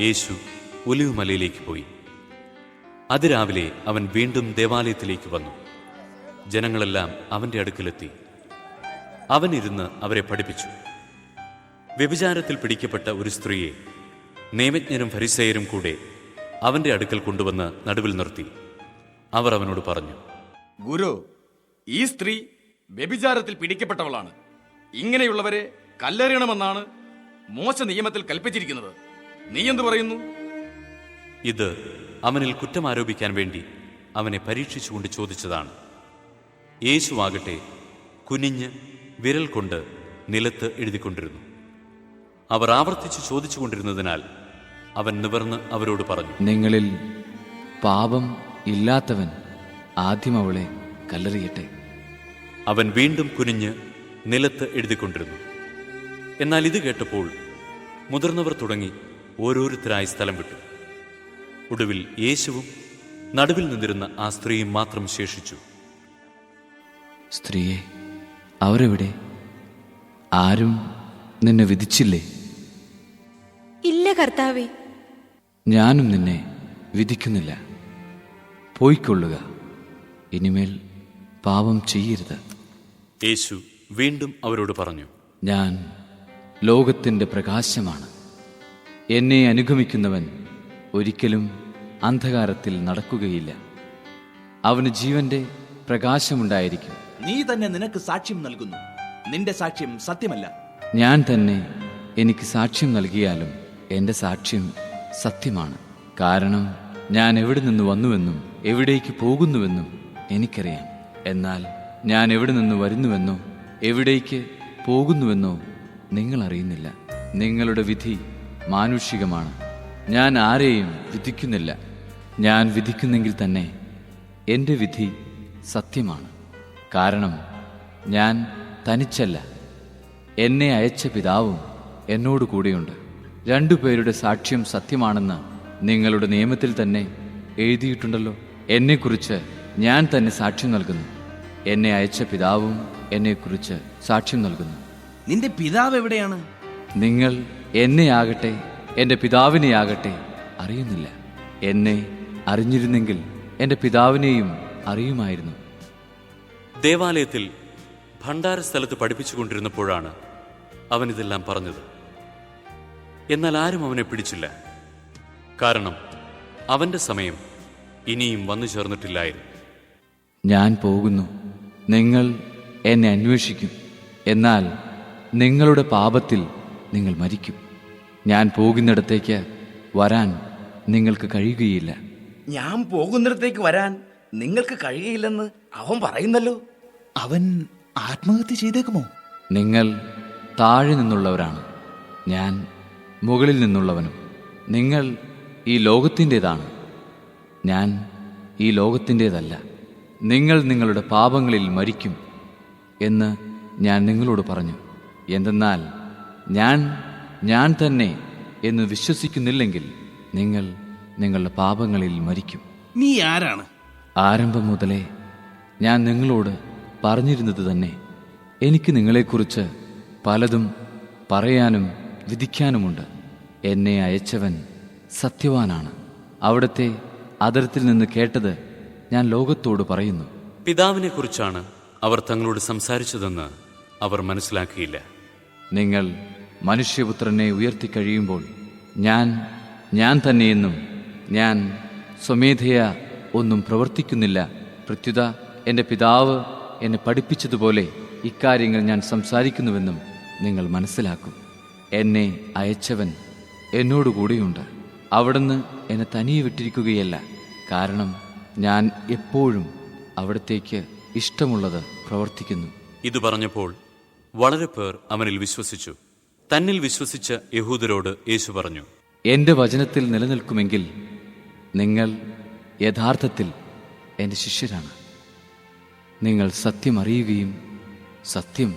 യേശു ഒലിവുമലയിലേക്ക് പോയി. അതിരാവിലെ അവൻ വീണ്ടും ദേവാലയത്തിലേക്ക് വന്നു. ജനങ്ങളെല്ലാം അവന്റെ അടുക്കലെത്തി. അവൻ ഇരുന്ന് അവരെ പഠിപ്പിച്ചു. വ്യഭിചാരത്തിൽ പിടിക്കപ്പെട്ട ഒരു സ്ത്രീയെ നിയമജ്ഞരും ഫരിസേയരും കൂടെ അവന്റെ അടുക്കൽ കൊണ്ടുവന്ന് നടുവിൽ നിർത്തി. അവർ അവനോട് പറഞ്ഞു, ഗുരു, ഈ സ്ത്രീ വ്യഭിചാരത്തിൽ പിടിക്കപ്പെട്ടവളാണ്. ഇങ്ങനെയുള്ളവരെ കല്ലെറിയണമെന്നാണ് മോശ നിയമത്തിൽ കൽപ്പിച്ചിരിക്കുന്നത്. നീ എന്തു പറയുന്നു? ഇത് അവനിൽ കുറ്റം ആരോപിക്കാൻ വേണ്ടി അവനെ പരീക്ഷിച്ചുകൊണ്ട് ചോദിച്ചതാണ്. യേശുവാകട്ടെ കുനിഞ്ഞ് വിരൽ കൊണ്ട് നിലത്ത് എഴുതിക്കൊണ്ടിരുന്നു. അവർ ആവർത്തിച്ച് ചോദിച്ചുകൊണ്ടിരുന്നതിനാൽ അവൻ നിവർന്ന് അവരോട് പറഞ്ഞു, നിങ്ങളിൽ പാപം ഇല്ലാത്തവൻ ആദ്യം അവളെ കല്ലെറിയട്ടെ. അവൻ വീണ്ടും കുനിഞ്ഞ് നിലത്ത് എഴുതിക്കൊണ്ടിരുന്നു. എന്നാൽ ഇത് കേട്ടപ്പോൾ മുതിർന്നവർ തുടങ്ങി ഓരോരുത്തരായി സ്ഥലം വിട്ടു. ഒടുവിൽ യേശുവും നടുവിൽ നിന്നിരുന്ന ആ സ്ത്രീയും മാത്രം ശേഷിച്ചു. സ്ത്രീയെ, അവരെവിടെ? ആരും നിന്നെ വിധിച്ചില്ലേ? ഇല്ല കർത്താവേ. ഞാനും നിന്നെ വിധിക്കുന്നില്ല. പോയിക്കൊള്ളുക. ഇനിമേൽ പാപം ചെയ്യരുത്. യേശു വീണ്ടും അവരോട് പറഞ്ഞു, ഞാൻ ലോകത്തിൻ്റെ പ്രകാശമാണ്. എന്നെ അനുഗമിക്കുന്നവൻ ഒരിക്കലും അന്ധകാരത്തിൽ നടക്കുകയില്ല. അവന് ജീവന്റെ പ്രകാശമുണ്ടായിരിക്കും. നീ തന്നെ നിനക്ക് സാക്ഷ്യം നൽകുന്നു. നിന്റെ സാക്ഷ്യം സത്യമല്ല. ഞാൻ തന്നെ എനിക്ക് സാക്ഷ്യം നൽകിയാലും എൻ്റെ സാക്ഷ്യം സത്യമാണ്. കാരണം ഞാൻ എവിടെ നിന്ന് വന്നുവെന്നും എവിടേക്ക് പോകുന്നുവെന്നും എനിക്കറിയാം. എന്നാൽ ഞാൻ എവിടെ നിന്ന് വരുന്നുവെന്നോ എവിടേക്ക് പോകുന്നുവെന്നോ നിങ്ങൾ അറിയുന്നില്ല. നിങ്ങളുടെ വിധി മാനുഷികമാണ്. ഞാൻ ആരെയും വിധിക്കുന്നില്ല. ഞാൻ വിധിക്കുന്നെങ്കിൽ തന്നെ എൻ്റെ വിധി സത്യമാണ്. കാരണം ഞാൻ തനിച്ചല്ല, എന്നെ അയച്ച പിതാവും എന്നോട് കൂടെയുണ്ട്. രണ്ടുപേരുടെ സാക്ഷ്യം സത്യമാണെന്ന് നിങ്ങളുടെ നിയമത്തിൽ തന്നെ എഴുതിയിട്ടുണ്ടല്ലോ. എന്നെക്കുറിച്ച് ഞാൻ തന്നെ സാക്ഷ്യം നൽകുന്നു. എന്നെ അയച്ച പിതാവും എന്നെക്കുറിച്ച് സാക്ഷ്യം നൽകുന്നു. നിന്റെ പിതാവ് എവിടെയാണ്? നിങ്ങൾ എന്നെയാകട്ടെ എൻ്റെ പിതാവിനെയാകട്ടെ അറിയുന്നില്ല. എന്നെ അറിഞ്ഞിരുന്നെങ്കിൽ എൻ്റെ പിതാവിനെയും അറിയുമായിരുന്നു. ദേവാലയത്തിൽ ഭണ്ഡാര സ്ഥലത്ത് പഠിപ്പിച്ചുകൊണ്ടിരുന്നപ്പോഴാണ് അവൻ ഇതെല്ലാം പറഞ്ഞത്. എന്നാൽ ആരും അവനെ പിടിച്ചില്ല. കാരണം അവന്റെ സമയം ഇനിയും വന്നു ചേർന്നിട്ടില്ലായിരുന്നു. ഞാൻ പോകുന്നു. നിങ്ങൾ എന്നെ അന്വേഷിക്കും. എന്നാൽ നിങ്ങളുടെ പാപത്തിൽ നിങ്ങൾ മരിക്കും. ഞാൻ പോകുന്നിടത്തേക്ക് വരാൻ നിങ്ങൾക്ക് കഴിയുകയില്ല. ഞാൻ പോകുന്നിടത്തേക്ക് വരാൻ നിങ്ങൾക്ക് കഴിയുകയില്ലെന്ന് അവൻ പറയുന്നല്ലോ. അവൻ ആത്മഹത്യ ചെയ്തേക്കുമോ? നിങ്ങൾ താഴെ നിന്നുള്ളവരാണ്, ഞാൻ മുകളിൽ നിന്നുള്ളവനും. നിങ്ങൾ ഈ ലോകത്തിൻ്റേതാണ്, ഞാൻ ഈ ലോകത്തിൻ്റേതല്ല. നിങ്ങൾ നിങ്ങളുടെ പാപങ്ങളിൽ മരിക്കും എന്ന് ഞാൻ നിങ്ങളോട് പറഞ്ഞു. എന്തെന്നാൽ ഞാൻ തന്നെ എന്ന് വിശ്വസിക്കുന്നില്ലെങ്കിൽ നിങ്ങൾ നിങ്ങളുടെ പാപങ്ങളിൽ മരിക്കും. നീ ആരാണ്? ആരംഭം മുതലേ ഞാൻ നിങ്ങളോട് പറഞ്ഞിരുന്നത് തന്നെ. എനിക്ക് നിങ്ങളെക്കുറിച്ച് പലതും പറയാനും വിധിക്കാനുമുണ്ട്. എന്നെ അയച്ചവൻ സത്യവാനാണ്. അവിടുത്തെ അതിർത്തിൽ നിന്ന് കേട്ടത് ഞാൻ ലോകത്തോട് പറയുന്നു. പിതാവിനെക്കുറിച്ചാണ് അവർ തങ്ങളോട് സംസാരിച്ചതെന്ന് അവർ മനസ്സിലാക്കിയില്ല. നിങ്ങൾ മനുഷ്യപുത്രനെ ഉയർത്തിക്കഴിയുമ്പോൾ ഞാൻ തന്നെയെന്നും ഞാൻ സ്വമേധയാ ഒന്നും പ്രവർത്തിക്കുന്നില്ല. പ്രത്യുത എൻ്റെ പിതാവ് എന്നെ പഠിപ്പിച്ചതുപോലെ ഇക്കാര്യങ്ങൾ ഞാൻ സംസാരിക്കുന്നുവെന്നും നിങ്ങൾ മനസ്സിലാക്കും. എന്നെ അയച്ചവൻ എന്നോടുകൂടിയുണ്ട്. അവിടുന്ന് എന്നെ തനിയെ വിട്ടിരിക്കുകയല്ല. കാരണം ഞാൻ എപ്പോഴും അവിടത്തേക്ക് ഇഷ്ടമുള്ളത് പ്രവർത്തിക്കുന്നു. ഇത് പറഞ്ഞപ്പോൾ വളരെ പേർ അവനിൽ വിശ്വസിച്ചു. തന്നിൽ വിശ്വസിച്ച യഹൂദരോട് യേശു പറഞ്ഞു, എൻ്റെ വചനത്തിൽ നിലനിൽക്കുമെങ്കിൽ നിങ്ങൾ യഥാർത്ഥത്തിൽ എൻ്റെ ശിഷ്യരാണ്. നിങ്ങൾ സത്യം അറിയുകയും സത്യം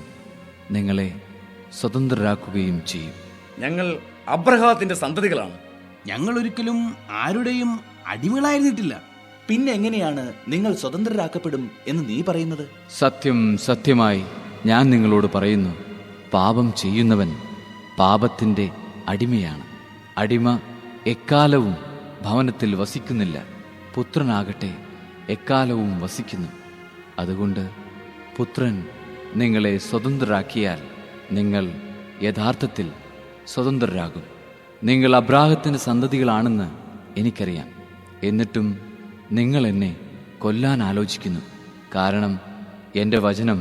നിങ്ങളെ സ്വതന്ത്രരാക്കുകയും ചെയ്യും. ഞങ്ങൾ അബ്രഹാത്തിന്റെ സന്തതികളാണ്. ഞങ്ങൾ ഒരിക്കലും ആരുടെയും അടിമകളായിരുന്നിട്ടില്ല. പിന്നെ എങ്ങനെയാണ് നിങ്ങൾ സ്വതന്ത്രരാക്കപ്പെടും എന്ന് നീ പറയുന്നത്? സത്യം സത്യമായി ഞാൻ നിങ്ങളോട് പറയുന്നു, പാപം ചെയ്യുന്നവൻ പാപത്തിൻ്റെ അടിമയാണ്. അടിമ എക്കാലവും ഭവനത്തിൽ വസിക്കുന്നില്ല. പുത്രനാകട്ടെ എക്കാലവും വസിക്കുന്നു. അതുകൊണ്ട് പുത്രൻ നിങ്ങളെ സ്വതന്ത്രരാക്കിയാൽ നിങ്ങൾ യഥാർത്ഥത്തിൽ സ്വതന്ത്രരാകും. നിങ്ങൾ അബ്രാഹത്തിൻ്റെ സന്തതികളാണെന്ന് എനിക്കറിയാം. എന്നിട്ടും നിങ്ങൾ എന്നെ കൊല്ലാൻ ആലോചിക്കുന്നു. കാരണം എൻ്റെ വചനം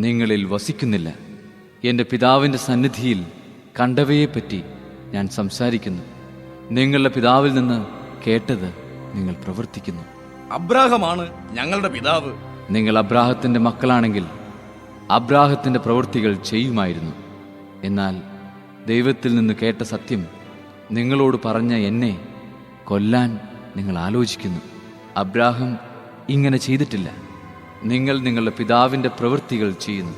നിങ്ങളിൽ വസിക്കുന്നില്ല. എൻ്റെ പിതാവിൻ്റെ സന്നിധിയിൽ കണ്ടവയെപ്പറ്റി ഞാൻ സംസാരിക്കുന്നു. നിങ്ങളുടെ പിതാവിൽ നിന്ന് കേട്ടത് നിങ്ങൾ പ്രവർത്തിക്കുന്നു. അബ്രാഹമാണ് ഞങ്ങളുടെ പിതാവ്. നിങ്ങൾ അബ്രാഹത്തിൻ്റെ മക്കളാണെങ്കിൽ അബ്രാഹത്തിൻ്റെ പ്രവൃത്തികൾ ചെയ്യുമായിരുന്നു. എന്നാൽ ദൈവത്തിൽ നിന്ന് കേട്ട സത്യം നിങ്ങളോട് പറഞ്ഞ എന്നെ കൊല്ലാൻ നിങ്ങൾ ആലോചിക്കുന്നു. അബ്രാഹം ഇങ്ങനെ ചെയ്തിട്ടില്ല. നിങ്ങൾ നിങ്ങളുടെ പിതാവിൻ്റെ പ്രവൃത്തികൾ ചെയ്യുന്നു.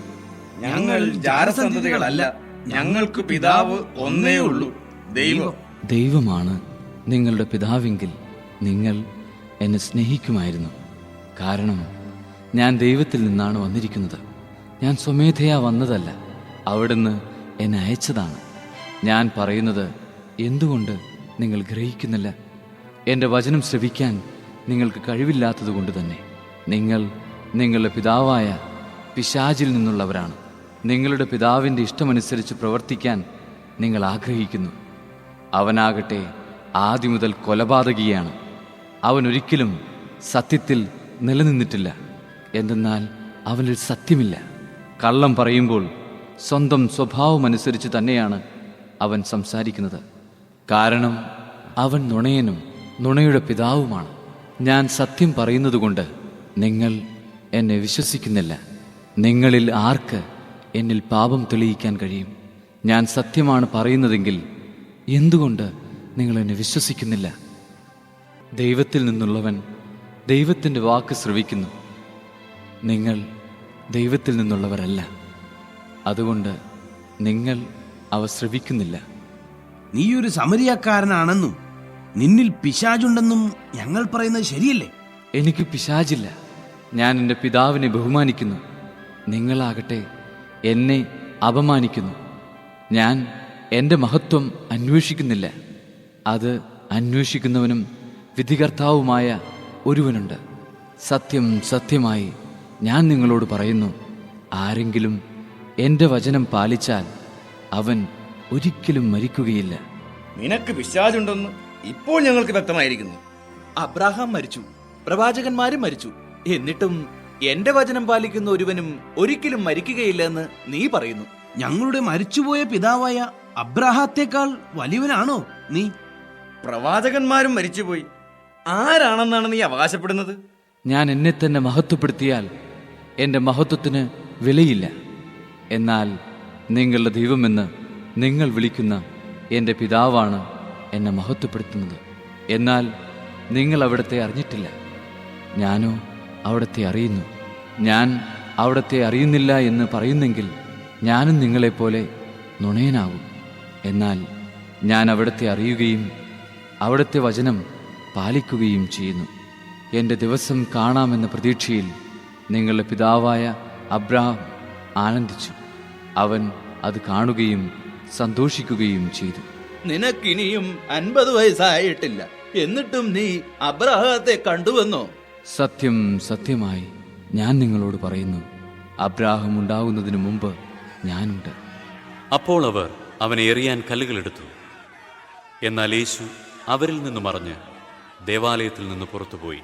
ഞങ്ങൾ ജാരസന്തതികളല്ല, ഞങ്ങൾക്ക് പിതാവ് ഒന്നേ ഉള്ളൂ, ദൈവം. ദൈവമാണ് നിങ്ങളുടെ പിതാവെങ്കിൽ നിങ്ങൾ എന്നെ സ്നേഹിക്കുമായിരുന്നു. കാരണം ഞാൻ ദൈവത്തിൽ നിന്നാണ് വന്നിരിക്കുന്നത്. ഞാൻ സ്വമേധയാ വന്നതല്ല, അവിടുന്ന് എന്നെ അയച്ചതാണ്. ഞാൻ പറയുന്നത് എന്തുകൊണ്ട് നിങ്ങൾ ഗ്രഹിക്കുന്നില്ല? എൻ്റെ വചനം ശ്രവിക്കാൻ നിങ്ങൾക്ക് കഴിവില്ലാത്തതുകൊണ്ട് തന്നെ. നിങ്ങൾ നിങ്ങളുടെ പിതാവായ പിശാചിൽ നിന്നുള്ളവരാണ്. നിങ്ങളുടെ പിതാവിൻ്റെ ഇഷ്ടമനുസരിച്ച് പ്രവർത്തിക്കാൻ നിങ്ങൾ ആഗ്രഹിക്കുന്നു. അവനാകട്ടെ ആദ്യം മുതൽ കൊലപാതകിയാണ്. അവനൊരിക്കലും സത്യത്തിൽ നിലനിന്നിട്ടില്ല. എന്തെന്നാൽ അവനിൽ സത്യമില്ല. കള്ളം പറയുമ്പോൾ സ്വന്തം സ്വഭാവമനുസരിച്ച് തന്നെയാണ് അവൻ സംസാരിക്കുന്നത്. കാരണം അവൻ നുണയനും നുണയുടെ പിതാവുമാണ്. ഞാൻ സത്യം പറയുന്നതുകൊണ്ട് നിങ്ങൾ എന്നെ വിശ്വസിക്കുന്നില്ല. നിങ്ങളിൽ ആർക്ക് എന്നിൽ പാപം തെളിയിക്കാൻ കഴിയും? ഞാൻ സത്യമാണ് പറയുന്നതെങ്കിൽ എന്തുകൊണ്ട് നിങ്ങൾ എന്നെ വിശ്വസിക്കുന്നില്ല? ദൈവത്തിൽ നിന്നുള്ളവൻ ദൈവത്തിൻ്റെ വാക്ക് ശ്രവിക്കുന്നു. നിങ്ങൾ ദൈവത്തിൽ നിന്നുള്ളവരല്ല, അതുകൊണ്ട് നിങ്ങൾ അവ ശ്രവിക്കുന്നില്ല. നീയൊരു സമരിയക്കാരനാണെന്നും നിന്നിൽ പിശാചുണ്ടെന്നും ഞങ്ങൾ പറയുന്നത് ശരിയല്ലേ? എനിക്ക് പിശാചില്ല. ഞാൻ എൻ്റെ പിതാവിനെ ബഹുമാനിക്കുന്നു. നിങ്ങളാകട്ടെ എന്നെ അപമാനിക്കുന്നു. ഞാൻ എൻ്റെ മഹത്വം അന്വേഷിക്കുന്നില്ല. അത് അന്വേഷിക്കുന്നവനും വിധികർത്താവുമായ ഒരുവനുണ്ട്. സത്യം സത്യമായി ഞാൻ നിങ്ങളോട് പറയുന്നു, ആരെങ്കിലും എൻ്റെ വചനം പാലിച്ചാൽ അവൻ ഒരിക്കലും മരിക്കുകയില്ല. നിനക്ക് പിശാചുണ്ടെന്ന് ഇപ്പോൾ ഞങ്ങൾക്ക് വ്യക്തമായിരിക്കുന്നു. അബ്രാഹാം മരിച്ചു, പ്രവാചകന്മാരും മരിച്ചു. എന്നിട്ടും എന്റെ വചനം പാലിക്കുന്ന ഒരുവനും ഒരിക്കലും മരിക്കുകയില്ല എന്ന് നീ പറയുന്നു. ഞങ്ങളുടെ മരിച്ചുപോയ പിതാവായ അബ്രാഹത്തേക്കാൾ വലിയവനാണോ നീ? പ്രവാചകന്മാരും മരിച്ചുപോയി. ആരാണെന്നാണ് നീ അവകാശപ്പെടുന്നത്? ഞാൻ എന്നെ തന്നെ മഹത്വപ്പെടുത്തിയാൽ എൻ്റെ മഹത്വത്തിന് വിലയില്ല. എന്നാൽ നിങ്ങളുടെ ദൈവമെന്ന് നിങ്ങൾ വിളിക്കുന്ന എൻ്റെ പിതാവാണ് എന്നെ മഹത്വപ്പെടുത്തുന്നത്. എന്നാൽ നിങ്ങൾ അവിടത്തെ അറിഞ്ഞിട്ടില്ല, ഞാനോ അവിടത്തെ അറിയുന്നു. ഞാൻ അവിടത്തെ അറിയുന്നില്ല എന്ന് പറയുന്നെങ്കിൽ ഞാനും നിങ്ങളെപ്പോലെ നുണയനാകും. എന്നാൽ ഞാൻ അവിടത്തെ അറിയുകയും അവിടുത്തെ വചനം പാലിക്കുകയും ചെയ്യുന്നു. എൻ്റെ ദിവസം കാണാമെന്ന പ്രതീക്ഷയിൽ നിങ്ങളുടെ പിതാവായ അബ്രാഹാം ആനന്ദിച്ചു. അവൻ അത് കാണുകയും സന്തോഷിക്കുകയും ചെയ്തു. നിനക്കിനിയും 50 വയസ്സായിട്ടില്ല, എന്നിട്ടും നീ അബ്രാഹത്തെ കണ്ടുവെന്നോ? സത്യം സത്യമായി ഞാൻ നിങ്ങളോട് പറയുന്നു, അബ്രാഹാം ഉണ്ടാകുന്നതിനു മുമ്പ് ഞാനുണ്ട്. അപ്പോൾ അവർ അവനെ എറിയാൻ കല്ലുകളെടുത്തു. എന്നാൽ യേശു അവരിൽ നിന്ന് മറഞ്ഞ് ദേവാലയത്തിൽ നിന്ന് പുറത്തുപോയി.